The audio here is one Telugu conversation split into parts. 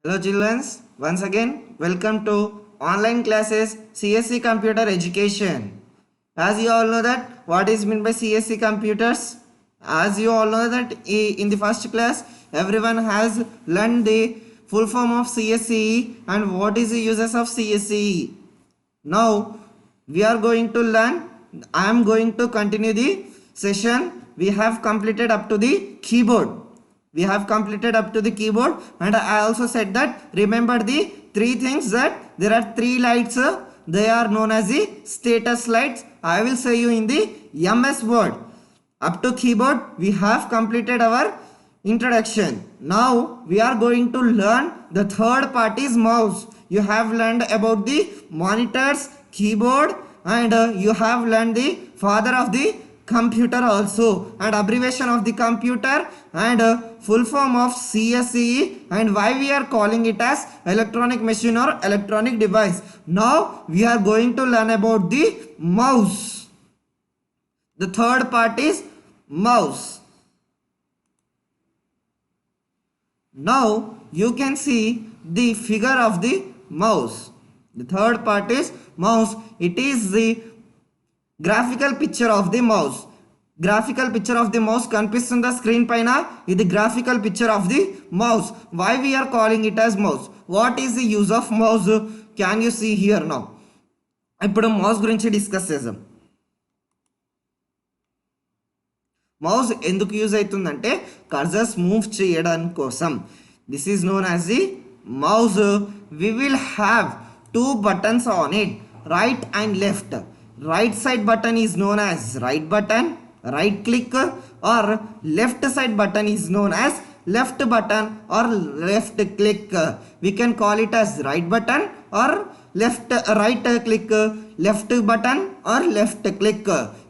Hello children, once again welcome to online classes CSC Computer Education. As you all know that what is meant by CSC computers? As you all know that in the first class everyone has learned the full form of CSCE and what is the uses of CSCE. Now we are going to learn. I am going to continue the session. We have completed up to the keyboard. We have completed up to the keyboard, and I also said that remember the three things, that there are three lights. They are known as the status lights. I will say you in the MS Word. Up to keyboard we have completed our introduction. Now we are going to learn the third part is mouse. You have learned about the monitors, keyboard, and you have learned the father of the computer also, and abbreviation of the computer, and full form of CSCE, and why we are calling it as electronic machine or electronic device. Now we are going to learn about the mouse. The third part is mouse. Now you can see the figure of the mouse. The third part is mouse. It is the graphical picture of the mouse. Graphical picture of the mouse కనిపిస్తుందా స్క్రీన్ పైన? ఇది graphical picture of the mouse. Why we are calling it as mouse? What is the use of mouse? Can you see here now? ఇప్పుడు మౌస్ గురించి డిస్కస్ చేద్దాం. మౌస్ ఎందుకు యూజ్ అవుతుందంటే కర్సర్స్ మూవ్ చేయడానికి కోసం. This is known as the mouse. We will have two buttons on it, right and left. Right side button is known as right button, right click, or left side button is known as left button or left click. We can call it as right button or right click, left button or left click.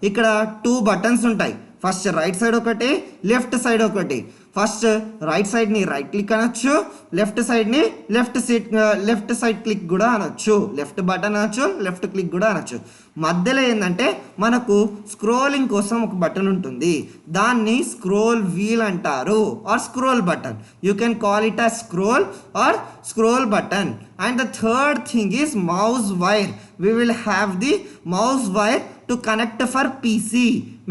ఇక్కడ టూ బటన్స్ ఉంటాయి. ఫస్ట్ రైట్ సైడ్ ఒకటి, లెఫ్ట్ సైడ్ ఒకటి. ఫస్ట్ రైట్ సైడ్ని రైట్ క్లిక్ అనొచ్చు, లెఫ్ట్ సైడ్ని లెఫ్ట్ సైడ్ క్లిక్ కూడా అనొచ్చు. లెఫ్ట్ బటన్ అనొచ్చు, లెఫ్ట్ క్లిక్ కూడా అనొచ్చు. మధ్యలో ఏంటంటే మనకు స్క్రోలింగ్ కోసం ఒక బటన్ ఉంటుంది, దాన్ని స్క్రోల్ వీల్ అంటారు or scroll button. You can call it as scroll or scroll button. And the third thing is mouse wire. We will have the mouse wire to connect for PC,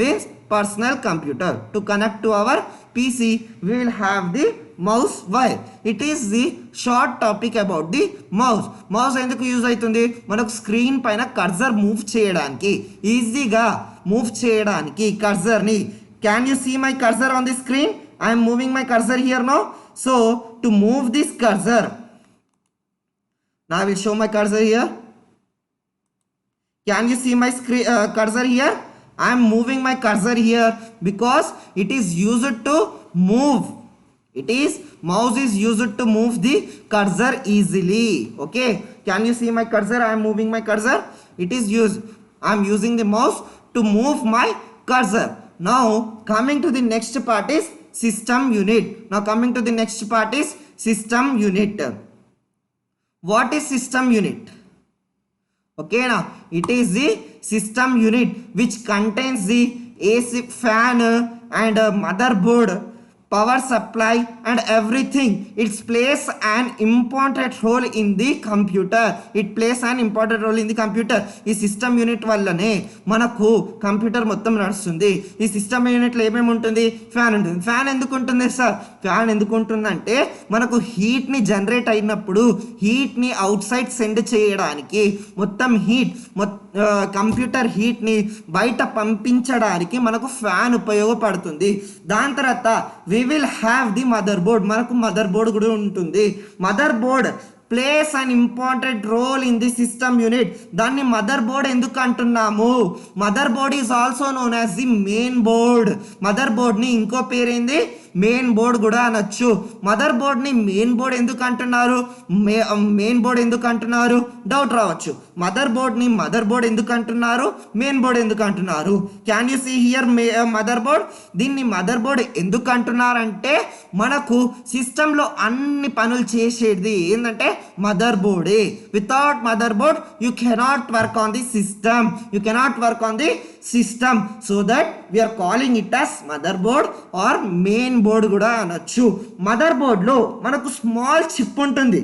means personal computer. To connect to our PC we will have the mouse wire. It is the short topic about the mouse. Mouse ఎందుకు యూజ్ అవుతుంది? మనకు స్క్రీన్ పైన కర్సర్ మూవ్ చేయడానికి, ఈజీగా మూవ్ చేయడానికి కర్సర్ని. Can you see my cursor on the screen? I'm moving my cursor here no. So to move this cursor, now I will show my cursor here. Can you see my screen cursor here? I am moving my cursor here because it is used to move. It is mouse is used to move the cursor easily. Okay, can you see my cursor? I am moving my cursor. It is used. I am using the mouse to move my cursor. Now coming to the next part is system unit. Now coming to the next part is system unit. What is system unit? Okay, now it is the system unit which contains the AC, fan, and motherboard, power supply, and everything. It plays an important role in the computer. It plays an important role in the computer. ఈ సిస్టమ్ యూనిట్ వల్లనే మనకు కంప్యూటర్ మొత్తం నడుస్తుంది. ఈ సిస్టమ్ యూనిట్లో ఏమేమి ఉంటుంది? ఫ్యాన్ ఉంటుంది. ఫ్యాన్ ఎందుకు ఉంటుంది సార్? ఫ్యాన్ ఎందుకు ఉంటుందంటే మనకు హీట్ని జనరేట్ అయినప్పుడు హీట్ని అవుట్ సైడ్ సెండ్ చేయడానికి, మొత్తం కంప్యూటర్ హీట్ని బయట పంపించడానికి మనకు ఫ్యాన్ ఉపయోగపడుతుంది. దాని తర్వాత we will have the motherboard. మనకు మదర్ బోర్డ్ కూడా ఉంటుంది. Motherboard plays an important role in the system unit. దాన్ని మదర్ బోర్డ్ ఎందుకు అంటున్నాము? Motherboard is also known as the main board. మదర్ బోర్డ్ని ఇంకో పేరేంది? మెయిన్ బోర్డ్ కూడా అనొచ్చు. మదర్ బోర్డ్ని మెయిన్ బోర్డ్ ఎందుకు అంటున్నారు? మెయిన్ బోర్డ్ ఎందుకు అంటున్నారు డౌట్ రావచ్చు. మదర్ బోర్డ్ని మదర్ బోర్డ్ ఎందుకు అంటున్నారు? మెయిన్ బోర్డ్ ఎందుకు అంటున్నారు? Can you see here mother board? దీన్ని మదర్ బోర్డ్ ఎందుకు అంటున్నారంటే మనకు సిస్టంలో అన్ని పనులు చేసేది ఏంటంటే మదర్ బోర్డే. Without mother board you cannot work on the system. You cannot work on the system. So that we are calling it as mother board or main board కూడా అనొచ్చు. మదర్ బోర్డ్లో మనకు స్మాల్ చిప్ ఉంటుంది,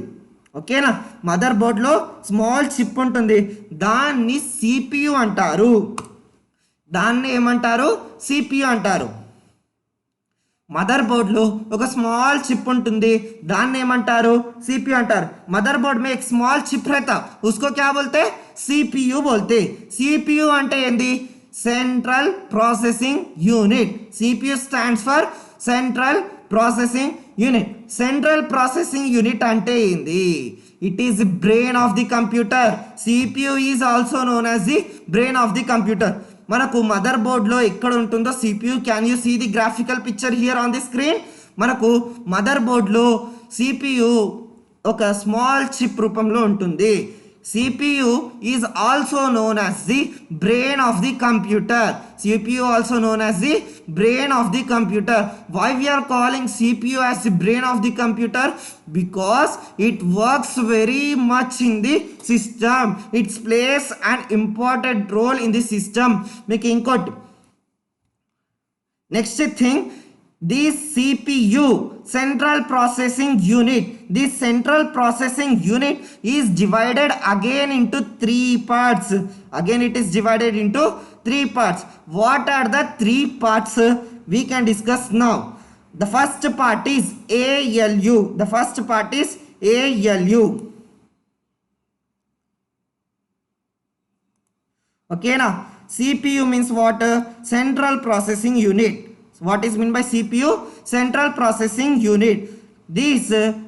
ఓకేనా. మదర్ బోర్డ్లో స్మాల్ చిప్ ఉంటుంది, దాన్ని సిపియు అంటారు. దాన్ని ఏమంటారు? సిపియు అంటారు. మదర్ బోర్డ్లో ఒక స్మాల్ చిప్ ఉంటుంది, దాన్ని ఏమంటారు? సిపియు అంటారు. మదర్ बोर्ड में एक स्मॉल चिप रहता, उसको क्या बोलते? सीपीयू बोलते. सीपीयू అంటే ఏంది? Central processing unit. CPU stands for central processing unit. Central processing unit అంటే ఏంది? It is the brain of the computer. CPU is also known as the brain of the computer. మనకు మదర్ బోర్డ్లో ఎక్కడ ఉంటుందో CPU, can you see the graphical picture here on the screen? మనకు మదర్ బోర్డ్లో సిపియు ఒక స్మాల్ చిప్ రూపంలో ఉంటుంది. CPU is also known as the brain of the computer. CPU also known as the brain of the computer. Why we are calling CPU as the brain of the computer? Because it works very much in the system. It plays an important role in the system. Making input. Next thing, this CPU, central processing unit, this central processing unit is divided again into three parts. Again it is divided into three parts. What are the three parts? We can discuss now. The first part is ALU. The first part is ALU. Okay now, CPU means what? Central processing unit. What is meant by CPU? Central processing unit. This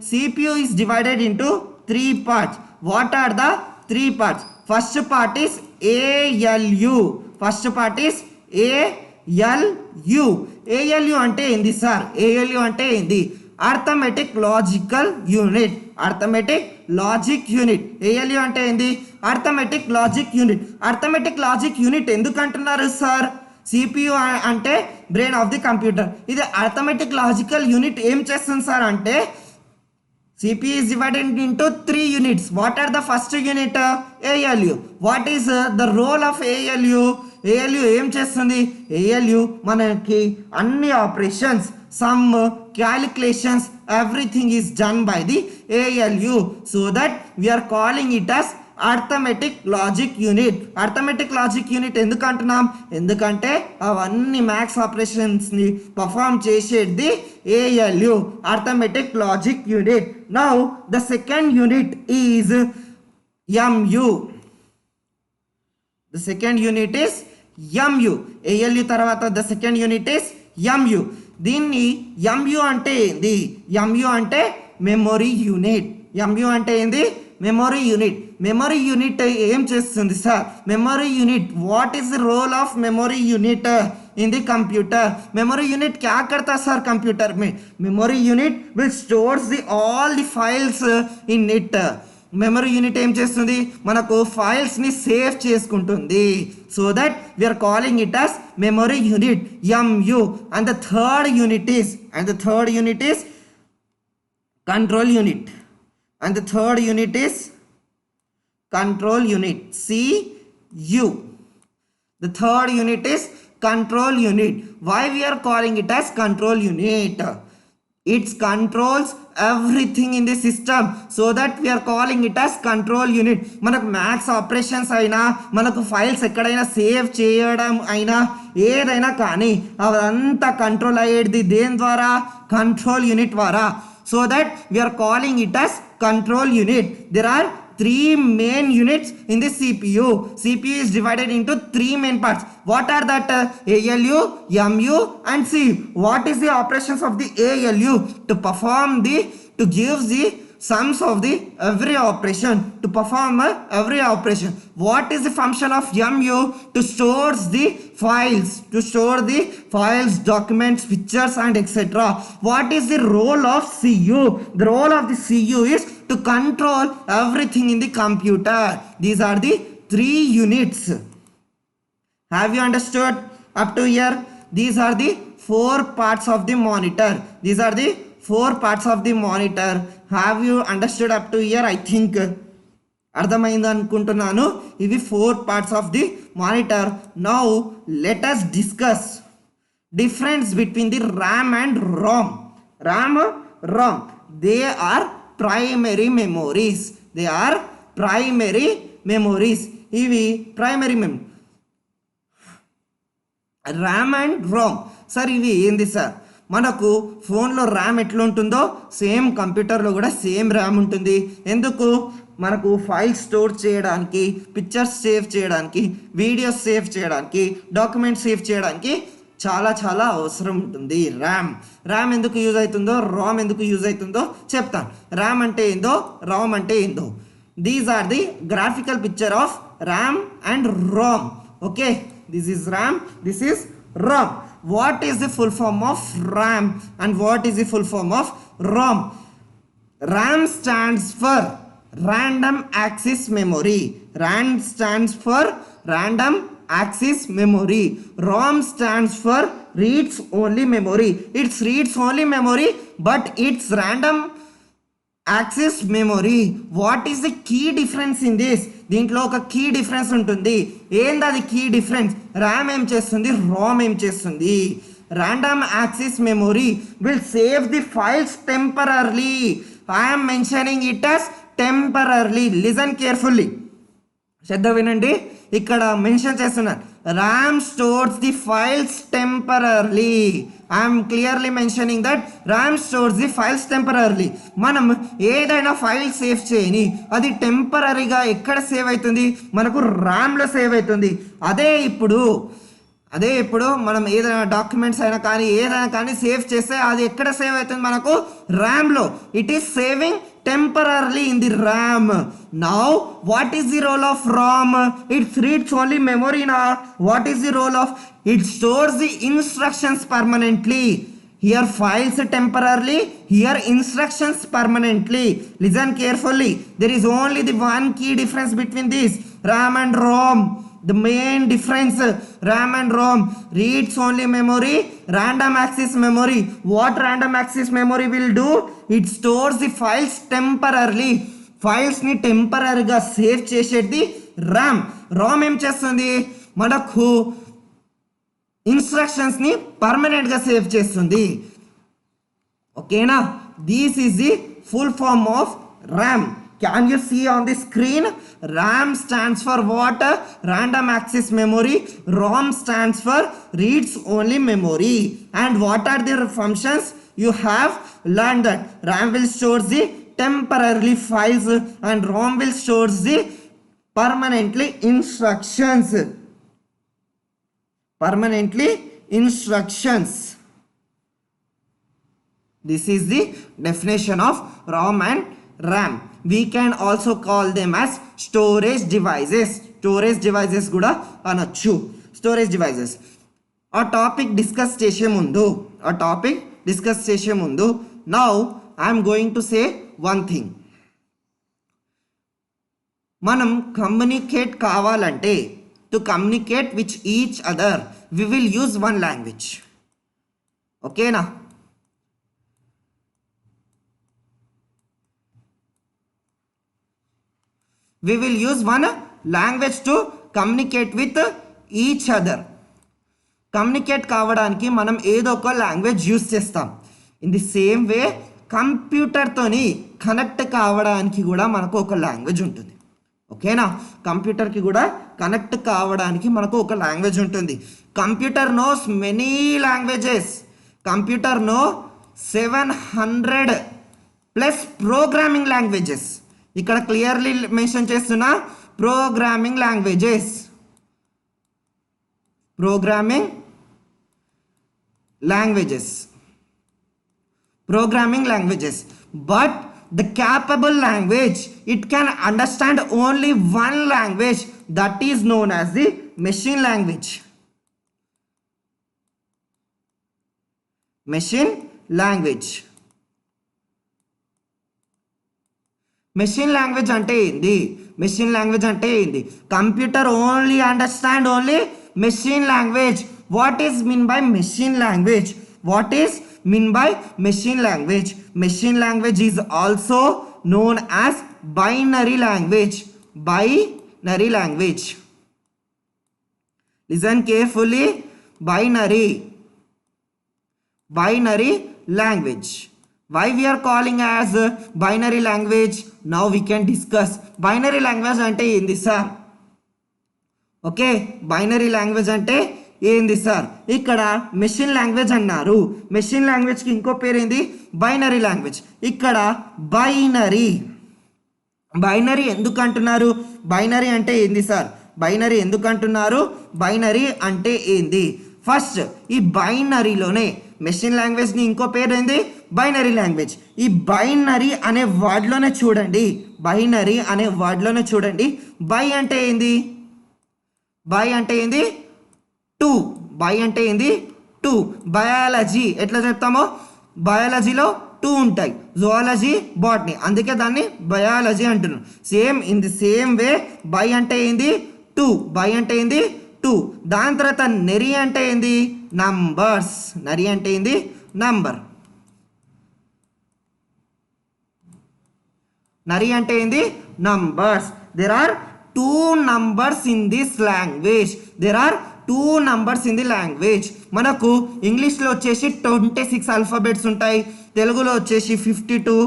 CPU is divided into three parts. What are the three parts? First part is ALU. First part is ALU. ALU అంటే ఏంది సార్? ALU అంటే ఏంది? Arithmetic logical unit. Arithmetic logic unit. ALU అంటే ఏంది? Arithmetic logic unit. Arithmetic logic unit ఎందుకు అంటున్నారు సార్? సిపియు అంటే బ్రెయిన్ ఆఫ్ ది కంప్యూటర్. ఇది అర్థమెటిక్ లాజికల్ యూనిట్ ఏం చేస్తుంది సార్ అంటే, CPU is divided into three units. What are the first unit? ALU. What is the role of ALU? ALU ఏం చేస్తుంది? ALU మనకి అన్ని operations, sum, calculations, everything is done by the ALU. So that we are calling it as arithmetic logic unit. Arithmetic logic unit ఎందుకు అంటున్నాం? ఎందుకంటే అవన్నీ మ్యాథ్స్ ఆపరేషన్స్ని పర్ఫామ్ చేసేది ALU, arithmetic logic unit. Now the second unit is MU. The second unit is MU. ALU తర్వాత the second unit is MU. దీన్ని MU అంటే ఏంది? MU అంటే మెమొరీ యూనిట్. MU అంటే ఏంది? Memory unit. మెమొరీ యూనిట్ ఏం చేస్తుంది sir? Memory unit, what is the role of memory unit in the computer? Memory unit क्या करता है सर कंप्यूटर में? Memory unit will stores the all the files in it. Memory unit ఏం చేస్తుంది? మనకు ఫైల్స్ని సేవ్ చేసుకుంటుంది. So that we are calling it as memory unit MU. And the third unit is control unit. And the third unit is control unit, CU. The third unit is control unit. Why we are calling it as control unit? It controls everything in the system. So that we are calling it as control unit. మనకు మ్యాథ్స్ ఆపరేషన్స్ అయినా, మనకు ఫైల్స్ ఎక్కడైనా సేవ్ చేయడం అయినా, ఏదైనా కానీ అదంతా కంట్రోల్ అయ్యేది దేని ద్వారా? కంట్రోల్ యూనిట్ ద్వారా. So that we are calling it as control unit. There are three main units in the CPU. CPU is divided into three main parts. What are that? ALU, MU and CU. What is the operations of the ALU? To give the sums of the every operation, to perform every operation. What is the function of MU? To store the files, documents, pictures and etc. What is the role of CU? The role of the CU is to control everything in the computer. These are the three units. Have you understood up to here? These are the four parts of the monitor. These are the four parts of the monitor. Have you understood up to here? I think అర్థమైంది అనుకుంటున్నాను. ఇవి 4 parts of the monitor. Now let us discuss difference between the RAM and ROM. ROM, they are primary memories. They are primary memories. ఇవి primary memory. RAM and ROM. Sir ఇవి ఏంది సార్? మనకు ఫోన్లో ర్యామ్ ఎట్లా ఉంటుందో సేమ్ కంప్యూటర్లో కూడా సేమ్ ర్యామ్ ఉంటుంది. ఎందుకు? మనకు ఫైల్స్ స్టోర్ చేయడానికి, పిక్చర్స్ సేవ్ చేయడానికి, వీడియోస్ సేవ్ చేయడానికి, డాక్యుమెంట్స్ సేవ్ చేయడానికి చాలా చాలా అవసరం ఉంటుంది ర్యామ్ ఎందుకు యూజ్ అవుతుందో, రామ్ ఎందుకు యూజ్ అవుతుందో చెప్తాను. ర్యామ్ అంటే ఏందో, రామ్ అంటే ఏందో. These are the graphical picture of RAM and ROM. Okay, this is RAM, this is ROM. What is the full form of RAM and what is the full form of ROM? RAM stands for random access memory. RAM stands for random access memory. ROM stands for reads only memory. It's reads only memory, but it's random access memory. What is the key difference in this? దీంట్లో ఒక కీ డిఫరెన్స్ ఉంటుంది. ఏంది అది కీ డిఫరెన్స్? ర్యామ్ ఏం చేస్తుంది, రామ్ ఏం చేస్తుంది? random access memory will save the files temporarily. I am mentioning it as temporarily. Listen carefully. శ్రద్ధ వినండి, ఇక్కడ మెన్షన్ చేస్తున్నాను. RAM stores the files temporarily. I'm clearly mentioning that RAM stores the files temporarily. మనం ఏదైనా ఫైల్ సేవ్ చేయని అది టెంపరరీగా ఎక్కడ సేవ్ అవుతుంది? మనకు ర్యామ్లో సేవ్ అవుతుంది. అదే ఇప్పుడు మనం ఏదైనా డాక్యుమెంట్స్ అయినా కానీ ఏదైనా కానీ సేవ్ చేస్తే అది ఎక్కడ సేవ్ అవుతుంది? మనకు ర్యామ్లో. It is saving temporarily in the RAM. Now what is the role of ROM? It reads only memory now. What is the role of? It stores the instructions permanently. Here files temporarily, here instructions permanently. Listen carefully. There is only the one key difference between this RAM and ROM. The main difference, RAM and ROM reads only memory, random access memory. What random access memory will do? It stores the files temporarily. Files ni temporary ga save చేసేది RAM. ROM ఏం చేస్తుంది? మనకు ఇన్స్ట్రక్షన్స్ ని పర్మనెంట్ గా సేవ్ చేస్తుంది. ఓకేనా? This is the full form of RAM. Can you see on the screen? RAM stands for what? Random access memory. ROM stands for reads only memory. And what are their functions? You have learned that RAM will store the temporarily files and ROM will store the permanently instructions. This is the definition of ROM and RAM. We can also call them as storage devices. Storage devices kuda anachu. Storage devices. A topic discuss chese mundu. Now I am going to say one thing. Manam communicate kavalante, to communicate with each other we will use one language. Okay na? We will use one language to communicate with each other. Communicate కావడానికి మనం ఏదో ఒక లాంగ్వేజ్ యూస్ చేస్తాం. ఇన్ ది సేమ్ వే కంప్యూటర్తోని కనెక్ట్ కావడానికి కూడా మనకు ఒక లాంగ్వేజ్ ఉంటుంది. ఓకేనా? కంప్యూటర్కి కూడా కనెక్ట్ కావడానికి మనకు ఒక లాంగ్వేజ్ ఉంటుంది. Computer knows many languages. Computer know 700 plus programming languages. ఇక్కడ క్లియర్లీ మెన్షన్ చేస్తున్నా programming languages. But the capable language, it can understand only one language, that is known as the machine language. Machine language అంటే ఏంది? Computer only understand only machine language. What is mean by machine language? Machine language is also known as binary language. binary language. Listen carefully. Binary language. Why we are calling as binary language? Now we can discuss. Binary language ante endi sir? Okay, binary language అంటే ఏంది సార్? ఇక్కడ మెషిన్ లాంగ్వేజ్ అన్నారు. మెషిన్ లాంగ్వేజ్కి ఇంకో పేరు ఏంది? Binary language. ఇక్కడ బైనరీ ఎందుకు అంటున్నారు? బైనరీ అంటే ఏంది సార్? బైనరీ ఎందుకు అంటున్నారు? బైనరీ అంటే ఏంది? ఫస్ట్ ఈ బైనరీలోనే మెషిన్ లాంగ్వేజ్ని ఇంకో పేరు ఏంది? Binary language. ఈ బైనరీ అనే వర్డ్లోనే చూడండి. బైనరీ అనే వర్డ్లోనే చూడండి. బై అంటే ఏంది? బై అంటే ఏంది? టూ. బై అంటే ఏంది? టూ. బయాలజీ ఎట్లా చెప్తామో, బయాలజీలో టూ ఉంటాయి, జువాలజీ, బాటనీ, అందుకే దాన్ని బయాలజీ అంటున్నాం. Same in the same way by అంటే ఏంది? టూ. బై అంటే ఏంది? టూ. దాని తర్వాత నెరీ అంటే ఏంది? నంబర్స్. నరీ అంటే ఏంది? నంబర్. నరీ అంటే ఏంది? Numbers. There are two numbers in this language. There are two numbers in the language. మనకు ఇంగ్లీష్లో వచ్చేసి 26 ఆల్ఫాబెట్స్ ఉంటాయి, తెలుగులో వచ్చేసి 52,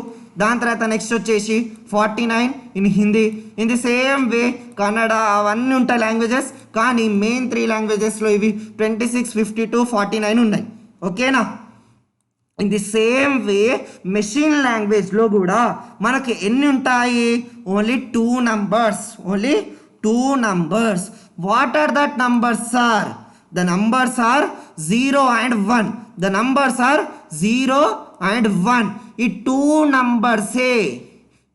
దాని తర్వాత నెక్స్ట్ వచ్చేసి 49 in Hindi. In the same వే కన్నడ అవన్నీ ఉంటాయి లాంగ్వేజెస్, కానీ మెయిన్ 3 లాంగ్వేజెస్లో ఇవి 26, 52, 49 ఉన్నాయి. ఓకేనా? In the same way machine లాంగ్వేజ్లో కూడా మనకి ఎన్ని ఉంటాయి? Only 2 numbers. Only 2 numbers. What are that numbers sir? The numbers are 0 and 1. The numbers are 0 and 1. ఈ 2 numbers-ఏ,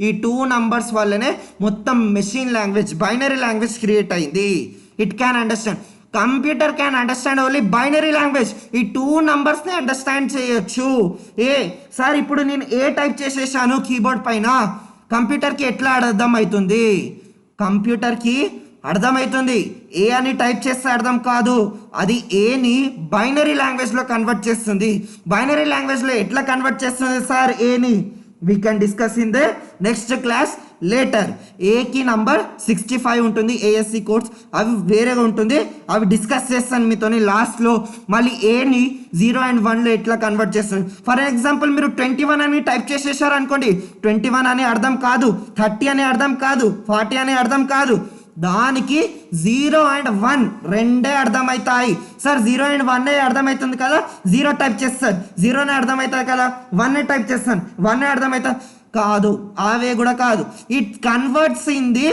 ఈ 2 numbers వల్లనే మొత్తం machine language, binary language create అయింది. It can understand. Computer can understand only binary language. ఈ 2 numbers-ని అండర్స్టాండ్ చేయొచ్చు. సార్ ఇప్పుడు నేను ఏ టైప్ చేసేసాను కీబోర్డ్ పైన, కంప్యూటర్కి ఎట్లా అర్థం అవుతుంది? కంప్యూటర్కి అర్థమవుతుంది. ఏ అని టైప్ చేస్తే అర్థం కాదు, అది ఏని బైనరీ లాంగ్వేజ్లో కన్వర్ట్ చేస్తుంది. బైనరీ లాంగ్వేజ్లో ఎట్లా కన్వర్ట్ చేస్తుంది సార్ ఏని? We can discuss in the next class later. ఏకి నంబర్ 65 ఉంటుంది, ఏఎస్సి కోడ్స్ అవి వేరేగా ఉంటుంది, అవి డిస్కస్ చేస్తాను మీతోని లాస్ట్లో. మళ్ళీ ఏని 0 and 1లో ఎట్లా కన్వర్ట్ చేస్తుంది. ఫర్ ఎగ్జాంపుల్ మీరు 21 అని టైప్ చేసేసారు అనుకోండి, 21 అని అర్థం కాదు, 30 అని అర్థం కాదు, 40 అని అర్థం కాదు, దానికి 0 and 1 రెండే అర్థమవుతాయి. సార్ 0 and 1 అర్థమవుతుంది కదా, 0 టైప్ చేస్తాను, 0నే అర్థమవుతుంది కదా, 1 టైప్ చేస్తాను, 1 అర్థమవుతుంది కాదు, అవే కూడా కాదు. It converts in the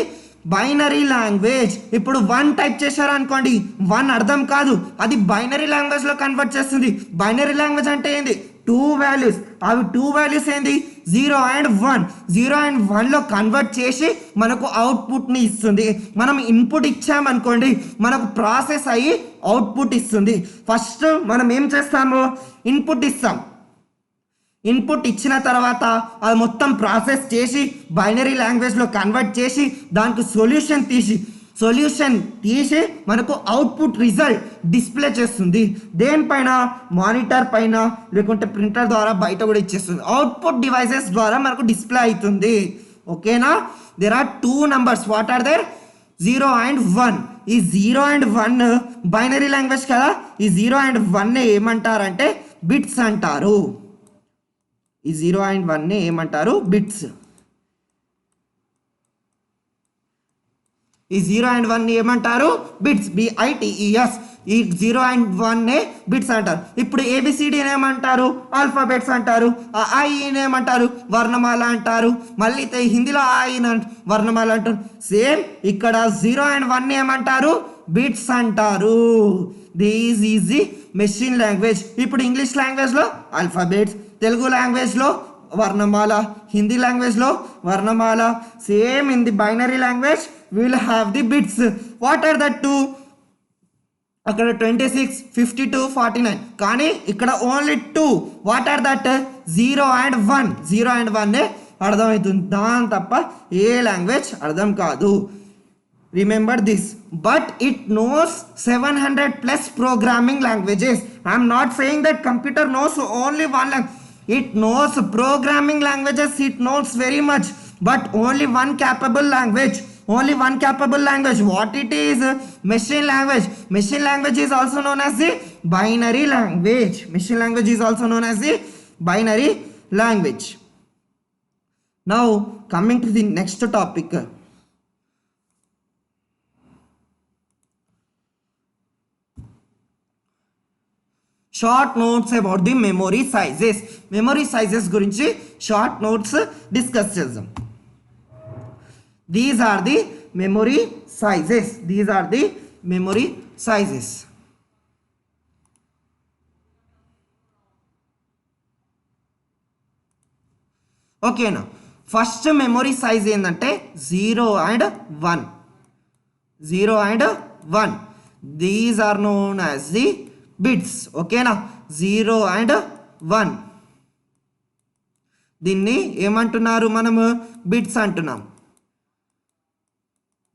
binary language. ఇప్పుడు 1 టైప్ చేశారు అనుకోండి, 1 అర్థం కాదు, అది బైనరీ లాంగ్వేజ్లో కన్వర్ట్ చేస్తుంది. బైనరీ లాంగ్వేజ్ అంటే ఏంది? 2 values. అవి 2 values ఏంది? 0 and 1. 0 and 1లో కన్వర్ట్ చేసి మనకు అవుట్పుట్ని ఇస్తుంది. మనం ఇన్పుట్ ఇచ్చామనుకోండి, మనకు ప్రాసెస్ అయ్యి అవుట్పుట్ ఇస్తుంది. ఫస్ట్ మనం ఏం చేస్తాము? ఇన్పుట్ ఇస్తాం. ఇన్పుట్ ఇచ్చిన తర్వాత అది మొత్తం ప్రాసెస్ చేసి బైనరీ లాంగ్వేజ్లో కన్వర్ట్ చేసి దానికి సొల్యూషన్ తీసి మనకు అవుట్పుట్ రిజల్ట్ డిస్ప్లే చేస్తుంది. దేనిపైన? మానిటర్ పైన, లేకుంటే ప్రింటర్ ద్వారా బయట కూడా ఇచ్చేస్తుంది. అవుట్పుట్ డివైసెస్ ద్వారా మనకు డిస్ప్లే అవుతుంది. ఓకేనా? There are 2 numbers. What are there? 0 and 1. ఈ 0 and 1 బైనరీ లాంగ్వేజ్ కదా, ఈ 0 and 1 ఏమంటారంటే బిట్స్ అంటారు. ఈ 0 and 1 ఏమంటారు? బిట్స్. ఈ 0 and 1 ఏమంటారు? బిట్స్. BITES. ఈ 0 and 1 బిట్స్ అంటారు. ఇప్పుడు ABCD ఏమంటారు? ఆల్ఫాబెట్స్ అంటారు. ఐని ఏమంటారు? వర్ణమాల అంటారు. మళ్ళీ హిందీలో ఐని వర్ణమాల అంటారు. సేమ్ ఇక్కడ 0 and 1 ఏమంటారు? బిట్స్ అంటారు. This is the machine language. ఇప్పుడు ఇంగ్లీష్ లాంగ్వేజ్లో ఆల్ఫాబెట్స్, తెలుగు లాంగ్వేజ్లో వర్ణమాల, హిందీ లాంగ్వేజ్లో వర్ణమాల. Same in the binary language will have the bits. What are that 2? అక్కడ 26, 52, 49, కానీ ఇక్కడ only 2. What are that? 0 and 1. 0 and 1 అర్థమవుతుంది, దాని తప్ప ఏ లాంగ్వేజ్ అర్థం కాదు. Remember this. But it knows 700+ programming languages. I am not saying that computer knows only one language. It knows programming languages, it knows very much, but only one capable language. only one capable language. What it is? Machine language. Machine language is also known as the binary language. Machine language is also known as the binary language. Now coming to the next topic. Short notes about the memory sizes. Memory sizes గురించి షార్ట్ నోట్స్ డిస్కస్ చేద్దాం. These are the memory sizes. These are the memory sizes. ఓకేనా. ఫస్ట్ మెమొరీ సైజ్ ఏంటంటే 0 and 1. 0 and 1. These are known as the bits. ఓకేనా. 0 and 1 దీన్ని ఏమంటున్నారు మనము? బిట్స్ అంటున్నాం.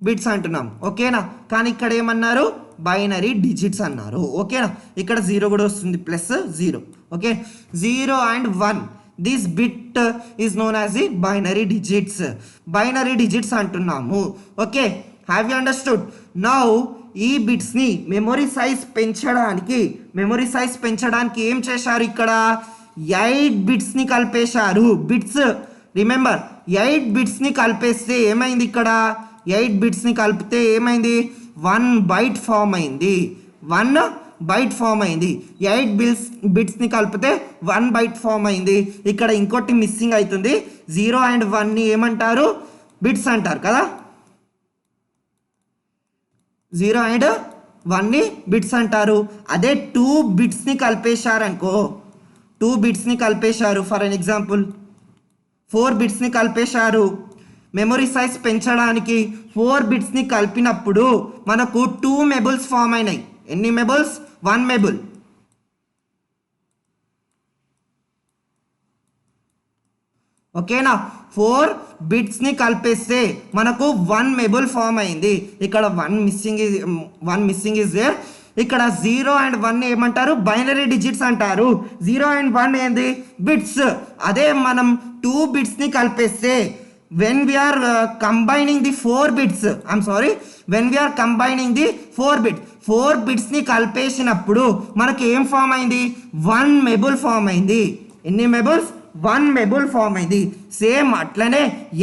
బిట్స్ అంటున్నాం. ఓకేనా. కానీ ఇక్కడ ఏమన్నారు? బైనరీ డిజిట్స్ అన్నారు. ఓకేనా. ఇక్కడ 0 కూడా వస్తుంది plus 0. Okay. 0 and 1 this bit is known as the binary digits. Binary digits అంటున్నాము. Okay. Have you understood? Now ఈ బిట్స్ని మెమొరీ సైజ్ పెంచడానికి ఏం చేశారు? ఇక్కడ 8 బిట్స్ని కలిపేశారు. బిట్స్ రిమెంబర్ 8 బిట్స్ని కలిపేస్తే ఏమైంది? ఇక్కడ 8 బిట్స్ని కలిపితే ఏమైంది? 1 బైట్ ఫామ్ అయింది. 1 బైట్ ఫామ్ అయింది. 8 బిట్స్ని కలిపితే 1 బైట్ ఫామ్ అయింది. ఇక్కడ ఇంకోటి మిస్సింగ్ అవుతుంది. 0 and 1ని ఏమంటారు? బిట్స్ అంటారు కదా. 0 and 1ని బిట్స్ అంటారు. అదే 2 బిట్స్ని కలిపేశారనుకో, 2 బిట్స్ని కలిపేశారు. ఫర్ అన్ ఎగ్జాంపుల్ 4 బిట్స్ని కలిపేశారు. మెమొరీ సైజ్ పెంచడానికి 4 బిట్స్ని కలిపినప్పుడు మనకు 2 మెబుల్స్ ఫామ్ అయినాయి. ఎన్ని మెబుల్స్? 1 మెబుల్. ఓకేనా. 4 బిట్స్ని కలిపేస్తే మనకు 1 మెబుల్ ఫామ్ అయింది. ఇక్కడ 1 మిస్సింగ్ ఇస్ దేర్. ఇక్కడ 0 and 1 ఏమంటారు? బైనరీ డిజిట్స్ అంటారు. 0 and 1 ఏంది? బిట్స్. అదే మనం 2 బిట్స్ని కలిపేస్తే when we are combining the 4 bits, I'm sorry, when we are combining the 4 bits, 4 బిట్స్ని కలిపేసినప్పుడు మనకి ఏం ఫామ్ అయింది? 1 మెబుల్ ఫామ్ అయింది. ఎన్ని మెబుల్స్? 1 మెబుల్ ఫామ్ అయింది. సేమ్ అట్లనే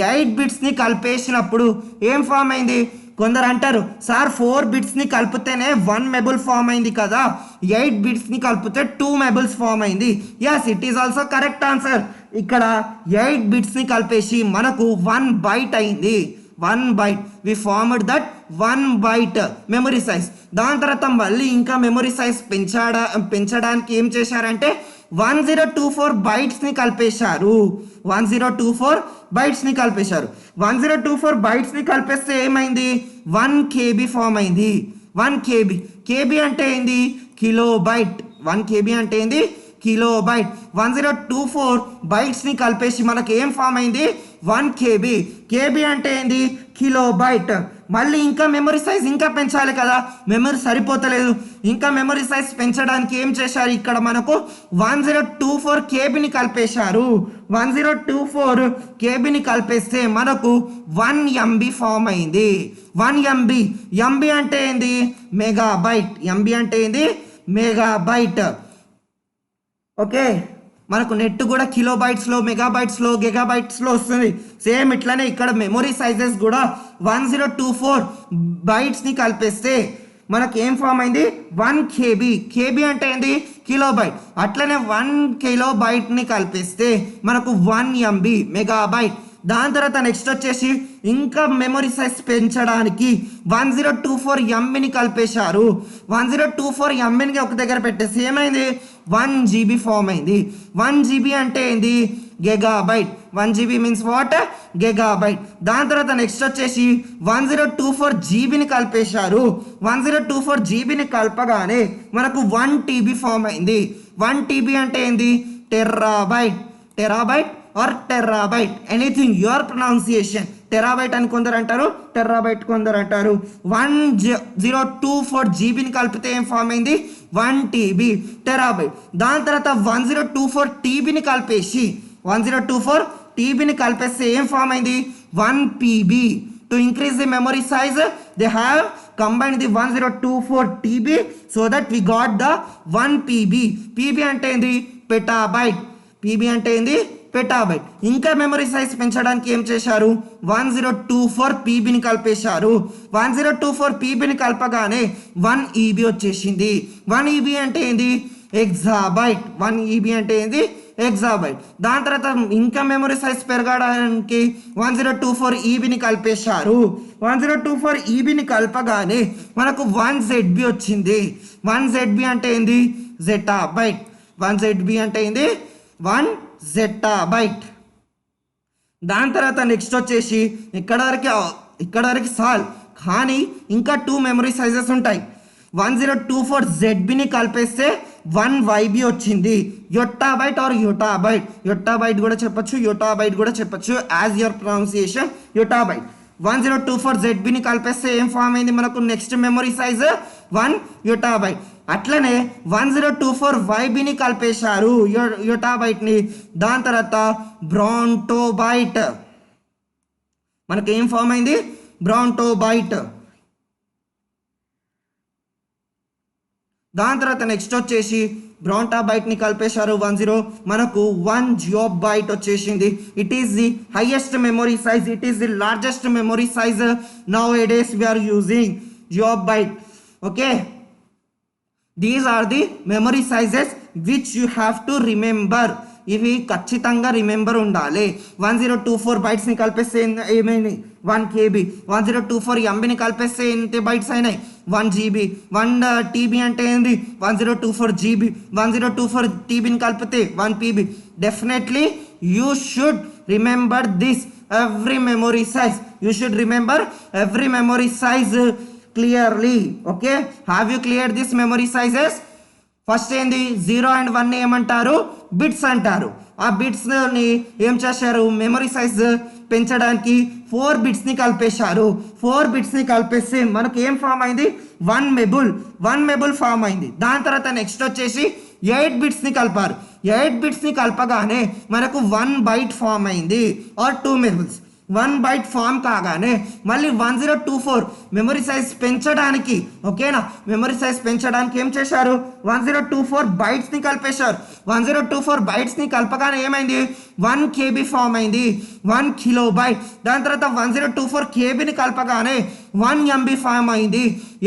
8 బిట్స్ని కలిపేసినప్పుడు ఏం ఫామ్ అయింది? కొందరు అంటారు సార్ 4 బిట్స్ని కలిపితేనే 1 మెబుల్ ఫామ్ అయింది కదా, 8 బిట్స్ని కలిపితే 2 మెబుల్స్ ఫామ్ అయింది. Yes, it is also correct answer. ఇక్కడ 8 బిట్స్ని కలిపేసి మనకు 1 బైట్ అయింది. 1 byte. We formed that 1 byte memory size. దాని తర్వాత మళ్ళీ ఇంకా మెమొరీ సైజ్ పెంచడానికి ఏం చేశారంటే 1024 బైట్స్ని కలిపేశారు. 1024 బైట్స్ని కలిపేశారు. 1024 బైట్స్ని కలిపేస్తే ఏమైంది? 1 KB ఫామ్ అయింది. 1 KB. KB అంటే ఏంది? Kilo byte. 1 KB అంటే ఏంది? Kilo byte. 1024 బైట్స్ని కలిపేసి మనకి ఏం ఫామ్ అయింది? 1 KB. KB అంటే ఏంది? Kilobyte. మళ్ళీ ఇంకా మెమరీ సైజ్ ఇంకా పెంచాలి కదా, మెమరీ సరిపోతలేదు. ఇంకా మెమరీ సైజ్ పెంచడానికి ఏం చేశారు? ఇక్కడ మనకు 1024 KBని కలిపేశారు. 1024 KBని కలిపేస్తే మనకు 1 MB ఫామ్ అయింది. 1 MB. MB అంటే ఏంది? మెగాబైట్. MB అంటే ఏంది? మెగాబైట్. ఓకే. మనకు నెట్ కూడా కిలోబైట్స్లో, మెగాబైట్స్లో, గిగాబైట్స్లో వస్తుంది. సేమ్ ఇట్లానే ఇక్కడ మెమొరీ సైజెస్ కూడా 1024 బైట్స్ని కలిపేస్తే మనకి ఏం ఫామ్ అయింది? 1 KB. KB అంటే ఏంది? కిలోబైట్. అట్లనే 1 కిలోబైట్ని కలిపేస్తే మనకు 1 MB మెగాబైట్. దాని తర్వాత నెక్స్ట్ వచ్చేసి ఇంకా మెమొరీ సైజ్ పెంచడానికి 1024 MBని కలిపేశారు. 1024 MBని ఒక దగ్గర పెట్టేసి ఏమైంది? 1 GB ఫామ్ అయింది. 1 GB అంటే ఏంది? Gigabyte. 1 GB means what? Gigabyte. దాని తర్వాత నెక్స్ట్ వచ్చేసి 1024 GBని కలిపేశారు. 1024 GBని కలపగానే మనకు 1 TB ఫామ్ అయింది. 1 TB అంటే ఏంది? Terabyte. Terabyte or terabyte, anything your pronunciation. Terabyte అని కొందరు అంటారు, టెరాబైట్ కొందరు అంటారు. 1024 GBని కలిపితే ఏం ఫామ్ అయింది? 1 TB టెరాబైట్. దాని తర్వాత 1024 TBని కలిపేసి 1024 TBని కలిపేస్తే ఏం ఫామ్ అయింది? 1 PB to increase the memory size, they have combined the 1024 TB so that we got the 1 PB. PB అంటే ఏంది పెటాబైట్. PB అంటే ఏంది పెటాబైట్. ఇంకా మెమరీ సైజ్ పెంచడానికి ఏం చేశారు 1024 PBని కలిపేశారు. 1024 PBని కలపగానే 1 EB వచ్చేసింది. 1 EB అంటే ఏంది ఎగ్జాబైట్. 1 EB అంటే ఏంది ఎగ్జాబైట్. దాని తర్వాత ఇంకా మెమరీ సైజ్ పెరగడానికి 1024 EBని కలిపేశారు. 1024 EBని కలపగానే మనకు 1 ZB వచ్చింది. 1 ZB అంటే ఏంది జెటాబైట్. 1 ZB అంటే ఏంది 1 జెటాబైట్. దాని తర్వాత నెక్స్ట్ వచ్చేసి ఇక్కడ వరకు సాల్. కానీ ఇంకా 2 మెమరీ సైజెస్ ఉంటాయి. 1024 ZBని కలిపేస్తే 1 YB వచ్చింది. యొట్టాబైట్ ఆర్ యోటాబైట్. యొట్టాబైట్ కూడా చెప్పచ్చు, యోటాబైట్ కూడా చెప్పచ్చు, యాజ్ యువర్ ప్రొనౌన్సియేషన్ యోటాబైట్. 1024 ZBని కలిపేస్తే ఏం ఫామ్ అయింది మనకు నెక్స్ట్ మెమరీ సైజ్ 1 యోటాబైట్. అట్లనే 1024 YBని కలిపేశారు యోటాబైట్ని. దాని తర్వాత బ్రాంటోబైట్ మనకి ఏం ఫామ్ అయింది బ్రాంటోబైట్. దాని తర్వాత నెక్స్ట్ వచ్చేసి బ్రాంటాబైట్ని కలిపేశారు 10 మనకు 1 జియోబైట్ వచ్చేసింది. It is the highest memory size, it is the largest memory size nowadays we are using geobyte. Okay, these are the memory sizes which you have to remember. ఇవి ఖచ్చితంగా రిమెంబర్ ఉండాలి. 1024 బైట్స్ని కలిపేస్తే ఏమైంది 1 KB. 1024 MBని కలిపేస్తే ఎంత బైట్స్ అయినాయి 1 GB. 1 TB అంటే ఏంది 1024 GB. 1024 TBని కలిపితే 1 PB. Definitely you should remember this every memory size. You should remember every memory size clearly. Okay, have you clear this memory sizes? First ఏంది 0 and 1 ఏమంటారు బిట్స్ అంటారు. ఆ బిట్స్ని ఏం చేశారు మెమరీ సైజ్ పెంచడానికి 4 బిట్స్ని కలిపేశారు. 4 బిట్స్ని కలిపేస్తే మనకు ఏం ఫామ్ అయింది 1 మెబుల్ ఫామ్ అయింది. దాని తర్వాత నెక్స్ట్ వచ్చేసి 8 బిట్స్ని కలిపారు. 8 బిట్స్ని కలపగానే మనకు 1 బైట్ ఫామ్ అయింది ఆర్ 2 మెబుల్స్. 1 బైట్ ఫామ్ కాగానే మళ్ళీ 1024 మెమరీ సైజ్ పెంచడానికి, ఓకేనా, మెమరీ సైజ్ పెంచడానికి ఏం చేశారు 1024 బైట్స్ని కలిపేశారు. 1024 బైట్స్ని కలపగానే ఏమైంది 1 KB ఫామ్ అయింది, 1 కిలోబైట్. దాని తర్వాత 1024 KBని కలపగానే 1 MB ఫామ్ అయింది.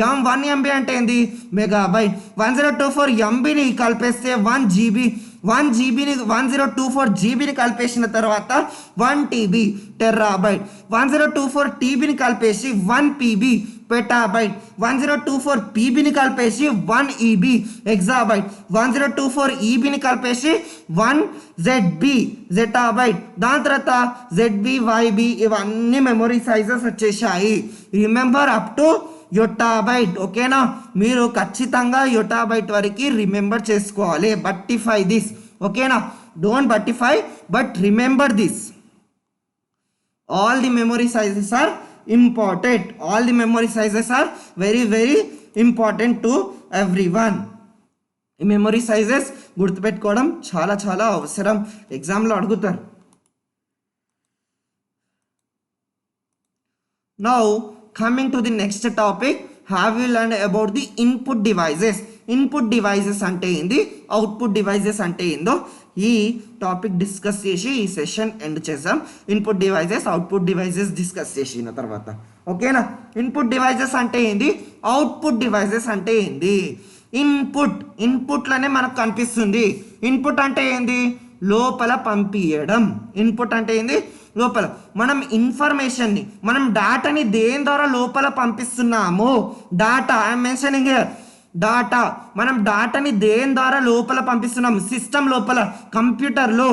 1 MB అంటే ఏంది మెగాబైట్. 1024 MBని కలిపేస్తే 1 GB. 1 GBని 1024 GBని కలిపేసిన తర్వాత 1 TB టెరాబైట్. 1024 TBని కలిపేసి 1 PB పెటాబైట్. 1024 PBని కలిపేసి 1 EB ఎగ్జాబైట్. 1024 EBని కలిపేసి 1 ZB జెటాబైట్. దాని తర్వాత ZB YB ఇవన్నీ మెమరీ సైజెస్ వచ్చేసాయి. Remember up to yottabyte. ఓకేనా, మీరు ఖచ్చితంగా యోటాబైట్ వరకు రిమెంబర్ చేసుకోవాలి. బట్టిఫై దిస్. ఓకేనా, డోంట్ బట్టిఫై but remember this. All the memory sizes are important. All the memory sizes are very very important to everyone. ఈ మెమరీ సైజెస్ గుర్తుపెట్టుకోవడం చాలా చాలా అవసరం. ఎగ్జామ్లో అడుగుతారు. Now coming to the next topic, have you learned about the input devices? Input devices అంటే ఏంది, అవుట్పుట్ డివైజెస్ అంటే ఏందో ఈ టాపిక్ డిస్కస్ చేసి ఈ సెషన్ ఎండ్ చేద్దాం. Input devices output devices discuss చేసిన తర్వాత, ఇన్పుట్ డివైజెస్ అంటే ఏంది, అవుట్పుట్ డివైజెస్ అంటే ఏంది. ఇన్పుట్లోనే మనకు కనిపిస్తుంది. ఇన్పుట్ అంటే ఏంది, లోపల పంపించడం. ఇన్పుట్ అంటే ఏంది, లోపల. మనం ఇన్ఫర్మేషన్ని, మనం డేటాని దేని ద్వారా లోపల పంపిస్తున్నాము, data I'm mentioning here, data. మనం డాటాని దేని ద్వారా లోపల పంపిస్తున్నాము, సిస్టమ్ లోపల, కంప్యూటర్లో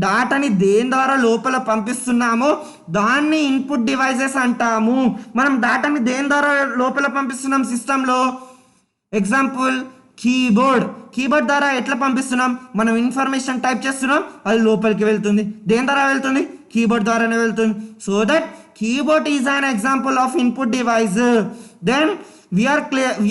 డాటాని దేని ద్వారా లోపల పంపిస్తున్నామో దాన్ని ఇన్పుట్ డివైజెస్ అంటాము. మనం డాటాని దేని ద్వారా లోపల పంపిస్తున్నాం సిస్టంలో, ఎగ్జాంపుల్ కీబోర్డ్ ద్వారా ఎట్లా పంపిస్తున్నాం, మనం ఇన్ఫర్మేషన్ టైప్ చేస్తున్నాం, అది లోపలికి వెళ్తుంది. దేని ద్వారా వెళ్తుంది, కీబోర్డ్ ద్వారానే వెళ్తుంది. So that keyboard is an example of input device. Then we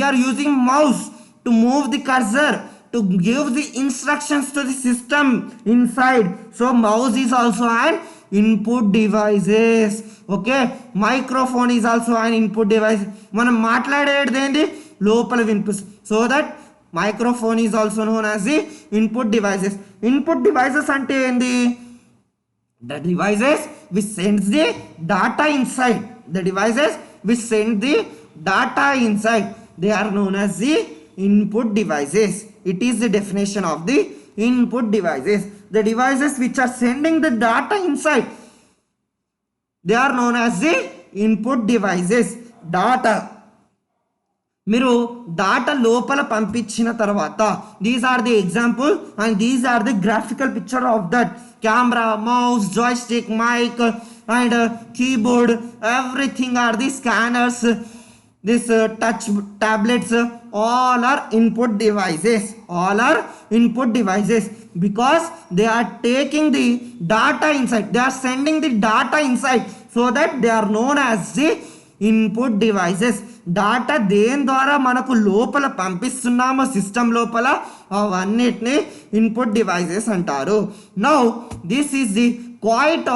are using mouse to move the cursor, to give the instructions to the system inside. So mouse is also an input devices. Okay, microphone is also and input device. మనం మాట్లాడేది ఏంటి లోపల వినిపిస్తుంది. So that microphone is also known as the input devices. Input devices అంటే ఏంది? The devices which sends the data inside. The devices which send the data inside. They are known as the input devices. It is the definition of the input devices. The devices which are sending the data inside, they are known as the input devices. Data. మీరు డాటా లోపల పంపించిన తర్వాత these are the example and these are the graphical picture of that. Camera, mouse, joystick, mic and keyboard, everything are the scanners, this touch tablets, all are input devices. All are input devices because they are taking the data inside, they are sending the data inside, so that they are known as the input devices. Data దేని ద్వారా మనకు లోపల పంపిస్తున్నామో సిస్టమ్ లోపల అవన్నిటిని ఇన్పుట్ డివైసెస్ అంటారు. Now this is the quite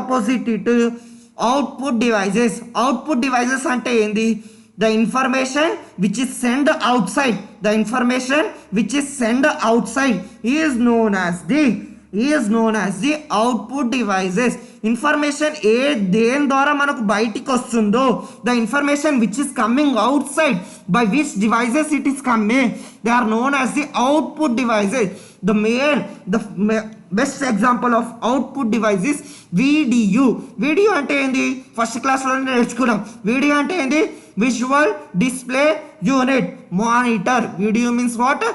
opposite to output devices. Output devices అంటే ఏంది? The information which is send outside, is known as the output devices. Information దేని ద్వారా మనకు బయటికి వస్తుందో, the information which is coming outside, by which devices it is coming, they are known as the output devices. The best example of output device is video అంటే ఏంది? ఫస్ట్ క్లాస్లో నేర్చుకున్నాం. వీడియో అంటే ఏంది? Visual display unit. Monitor, video means what?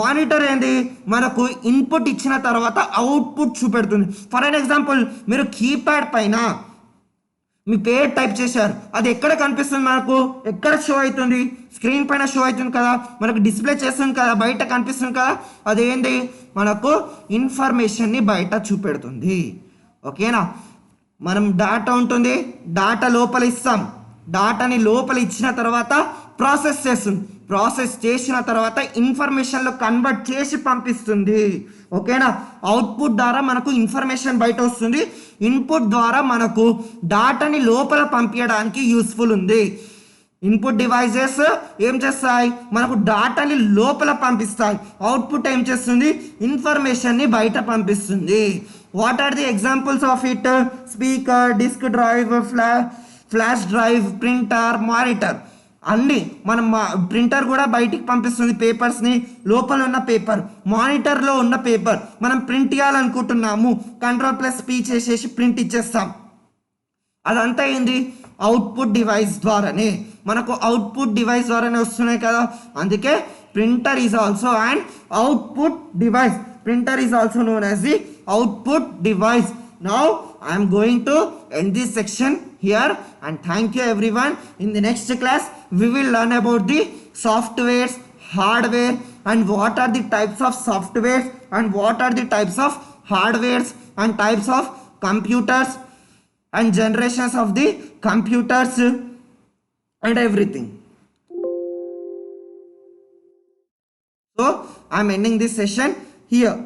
Monitor ఏంది? మనకు ఇన్పుట్ ఇచ్చిన తర్వాత అవుట్పుట్ చూపెడుతుంది. ఫర్ అన్ ఎగ్జాంపుల్, మీరు కీప్యాడ్ పైన మీ పేరు టైప్ చేశారు, అది ఎక్కడ కనిపిస్తుంది మనకు? ఎక్కడ షో అవుతుంది? స్క్రీన్ పైన షో అవుతుంది కదా, మనకు డిస్ప్లే చేస్తుంది కదా, బయట కనిపిస్తుంది కదా. అదేంటి? మనకు ఇన్ఫర్మేషన్ని బయట చూపెడుతుంది. ఓకేనా? మనం డాటా ఉంటుంది, డాటా లోపల ఇస్తాం, డాటాని లోపల ఇచ్చిన తర్వాత ప్రాసెస్ చేసిన తర్వాత ఇన్ఫర్మేషన్లో కన్వర్ట్ చేసి పంపిస్తుంది. ఓకేనా? అవుట్పుట్ ద్వారా మనకు ఇన్ఫర్మేషన్ బయట వస్తుంది, ఇన్పుట్ ద్వారా మనకు డాటాని లోపల పంపించడానికి యూస్ఫుల్ ఉంది. ఇన్పుట్ డివైజెస్ ఏం చేస్తాయి? మనకు డాటాని లోపల పంపిస్తాయి. అవుట్పుట్ ఏం చేస్తుంది? ఇన్ఫర్మేషన్ని బయట పంపిస్తుంది. What are the examples of it? Speaker, disk drive, flash drive, printer, monitor. అన్నీ మనం ప్రింటర్ కూడా బయటికి పంపిస్తుంది పేపర్స్ని, లోపల ఉన్న పేపర్, మానిటర్లో ఉన్న పేపర్ మనం ప్రింట్ చేయాలనుకుంటున్నాము, Ctrl+P చేసేసి ప్రింట్ ఇచ్చేస్తాం. అదంతా ఏంది? అవుట్పుట్ డివైస్ ద్వారానే, మనకు అవుట్పుట్ డివైస్ ద్వారానే వస్తున్నాయి కదా. అందుకే printer is also and output device. Printer is also known as the output device. Now I am going to end this section here and thank you everyone. In the next class we will learn about the softwares, hardware, and what are the types of softwares and what are the types of hardwares and types of computers and generations of the computers and everything. So I am ending this session here.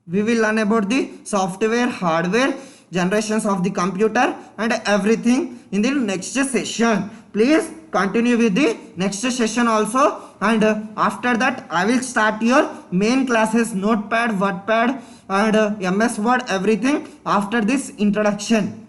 We will learn about the software, hardware, generations of the computer and everything in the next session. Please continue with the next session also, and after that I will start your main classes, Notepad, Wordpad and MS Word, everything after this introduction.